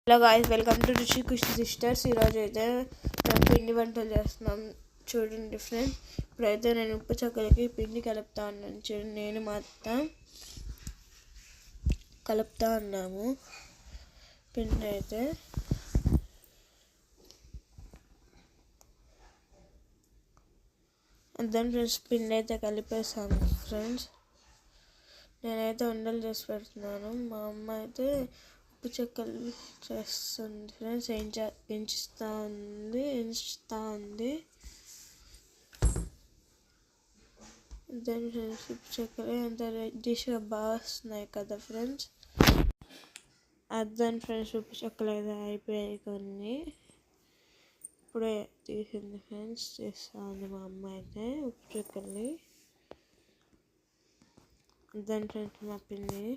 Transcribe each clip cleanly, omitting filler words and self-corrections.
Hello guys, welcome to రుచి Khushi sisters. ఈరోజు అయితే మేము పిండి వంటలు చేస్తున్నాం. చూడండి ఫ్రెండ్స్, ఇప్పుడైతే నేను ఉప్పు చక్కలకి పిండి కలుపుతా ఉన్నాను. చూడండి, నేను మా అత్త కలుపుతా ఉన్నాము పిండి అయితే. దాని ఫ్రెండ్స్ పిండి అయితే కలిపేసాము ఫ్రెండ్స్. నేనైతే ఉండలు చేసి పెడుతున్నాను. మా అమ్మ అయితే ఉప్పు చెక్కలు చేస్తుంది ఫ్రెండ్స్. ఎంచుతా ఉంది. దాని ఫ్రెండ్స్ ఉప్పు చెక్కలు ఎంత రెడ్డిష్గా బాగా వస్తున్నాయి కదా ఫ్రెండ్స్. దాని ఫ్రెండ్స్ ఉప్పు చెక్కలు అయితే అయిపోయాయి కొన్ని. ఇప్పుడే తీసింది ఫ్రెండ్స్. చేస్తా ఉంది మా అమ్మ అయితే ఉప్పు చెక్కల్ని. దాని ఫ్రెండ్స్ మా పిన్ని,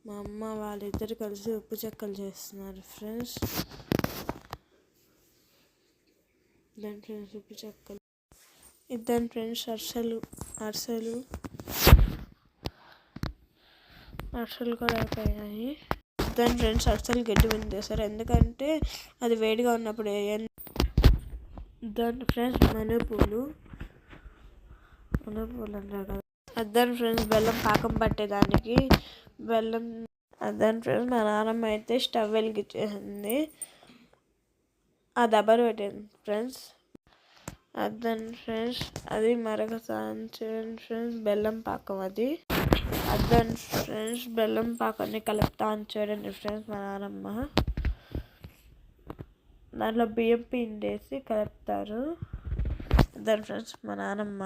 మా అమ్మ వాళ్ళిద్దరు కలిసి ఉప్పు చెక్కలు చేస్తున్నారు ఫ్రెండ్స్. దాని ఫ్రెండ్స్ ఉప్పు చెక్కలు. దాని ఫ్రెండ్స్ అరిసెలు కూడా అయిపోయాయి. దాని ఫ్రెండ్స్ అరిసెలు గడ్డి మీద చేస్తారు, ఎందుకంటే అది వేడిగా ఉన్నప్పుడు. దాని ఫ్రెండ్స్ మనుపూలు అంటారు కదా. దాని ఫ్రెండ్స్ బెల్లం పాకం పట్టేదానికి బెల్లం. దాని ఫ్రెండ్స్ మా నాన్నమ్మ అయితే స్టవ్ వెలిగించేసింది, ఆ దబ్బర పెట్టింది ఫ్రెండ్స్. దాని ఫ్రెండ్స్ అది మరగతాను. చూడండి ఫ్రెండ్స్, బెల్లం పాకం అది. దాని ఫ్రెండ్స్ బెల్లం పాకాన్ని కలుపుతాను. చూడండి ఫ్రెండ్స్, మా నాన్నమ్మ దాంట్లో బియ్యం పిండి వేసి కలుపుతారు. దాని ఫ్రెండ్స్ మా నాన్నమ్మ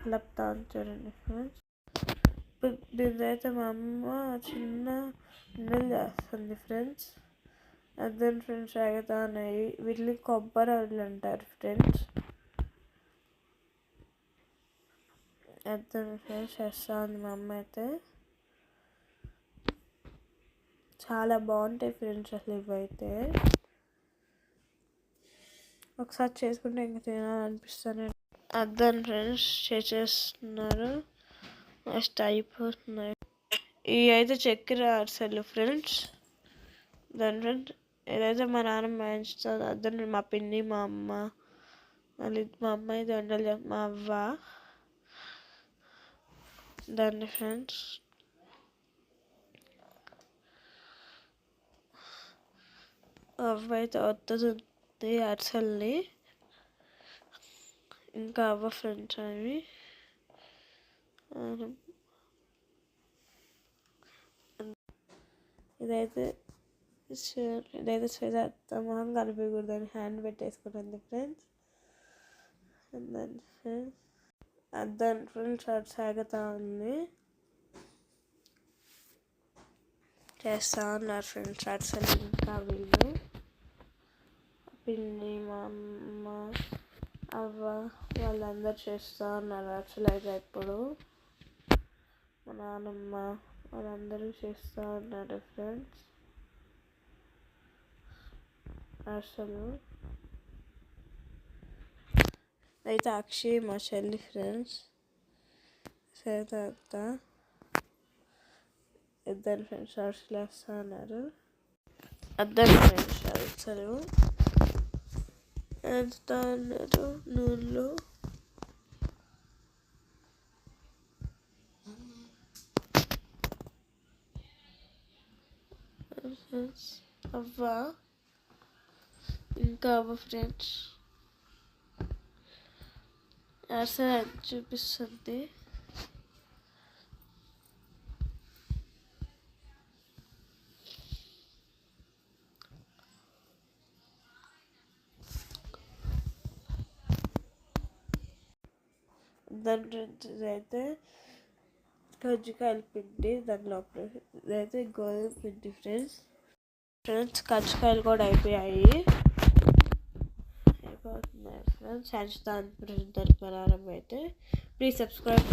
కలుపుతాను. చూడండి ఫ్రెండ్స్, దీనికైతే మా అమ్మ చిన్న ఉండలు చేస్తుంది ఫ్రెండ్స్. దాని ఫ్రెండ్స్ ఆగుతా ఉన్నాయి. వీటిని కొబ్బరి వడ్లు అంటారు ఫ్రెండ్స్. దాని ఫ్రెండ్స్ చేస్తా ఉంది మా అమ్మ అయితే. చాలా బాగుంటాయి ఫ్రెండ్స్ అసలు ఇవైతే. ఒకసారి చేసుకుంటే ఇంకా తినాలనిపిస్తానే. దాని ఫ్రెండ్స్ చేస్తున్నారు, నెక్స్ట్ అయిపోతున్నాయి. ఇవి అయితే చక్కెర అరిసెలు ఫ్రెండ్స్. దాని ఫ్రెండ్స్ ఏదైతే మా నాన్నమ్మ ఎంచుతుంది, అద్దరు మా పిన్ని, మా అమ్మ మళ్ళీ మా అమ్మ అయితే వంటలు మా అవ్వ. దాన్ని ఫ్రెండ్స్ అవ్వ అయితే వస్తుంది అరిసెల్ని. ఇంకా అవ్వ ఫ్రెండ్స్ అవి. ఇదైతే శ్వేత మొహం కనిపించకూడదని హ్యాండ్ పెట్టేసుకుంటుంది ఫ్రెండ్స్. దాని ఫ్రెండ్స్ అటు సాగుతూ ఉంది. చేస్తూ ఉన్నారు ఫ్రెండ్స్ అరిసెలు. ఇంకా వీళ్ళు పిన్ని, మా అమ్మ, అవ్వ వాళ్ళందరూ చేస్తూ ఉన్నారు అరిసెలు అయితే. ఇప్పుడు మా నాన్నమ్మ వాళ్ళందరూ చేస్తూ ఉన్నారు ఫ్రెండ్స్ అరిసెలు. అయితే అక్షయ్ మా చెల్లి ఫ్రెండ్స్. శ్వేత అత్త ఇద్దరు ఫ్రెండ్స్ అరిసెలు వేస్తూ ఉన్నారు. ఇద్దరు ఫ్రెండ్స్ అరిసెలు వేస్తూ ఉన్నారు నూనెలో. అవ్వ ఇంకా అవ్వ ఫ్రెండ్స్ అరిసెలు చూపిస్తుంది. దాని ఫ్రెండ్స్ అయితే కజ్జికాయల పిండి, దాని లోపల ఇదైతే గోధుమ పిండి ఫ్రెండ్స్. కజ్జికాయలు కూడా అయిపోతున్నాయి ఫ్రెండ్స్. చేస్తాను ఫ్రెండ్స్. దాని ప్రకారం అయితే ప్లీజ్ సబ్స్క్రైబ్.